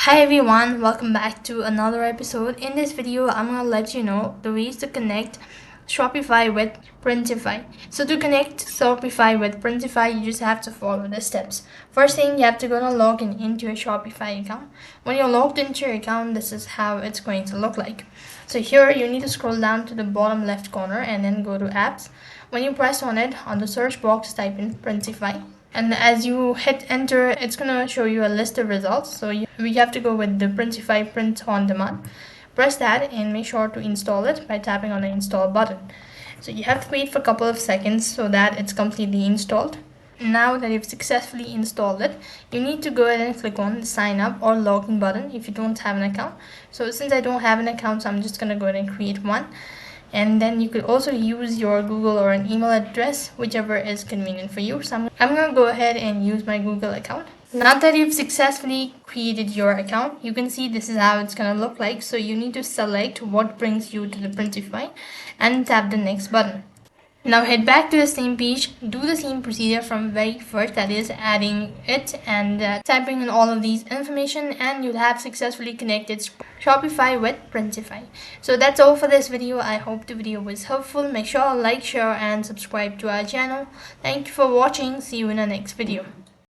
Hi everyone, welcome back to another episode. In this video, I'm gonna let you know the ways to connect Shopify with Printify. So to connect Shopify with Printify, you just have to follow the steps. First thing, you have to go to log in into your Shopify account. When you're logged into your account, this is how it's going to look like. So here, you need to scroll down to the bottom left corner and then go to apps. When you press on it, on the search box, type in Printify. And as you hit enter, it's gonna show you a list of results. So we have to go with the Printify Print on Demand. Press that and make sure to install it by tapping on the install button. So you have to wait for a couple of seconds so that it's completely installed. Now that you've successfully installed it, you need to go ahead and click on the sign up or login button if you don't have an account. So since I don't have an account, so I'm just gonna go ahead and create one. And then you could also use your Google or an email address, whichever is convenient for you. So I'm going to go ahead and use my Google account. Now that you've successfully created your account, you can see this is how it's going to look like. So you need to select what brings you to the Printify and tap the next button. Now head back to the same page, do the same procedure from very first, that is adding it and typing in all of these information, and you'll have successfully connected Shopify with Printify. So that's all for this video. I hope the video was helpful. Make sure to like, share and subscribe to our channel. Thank you for watching. See you in the next video.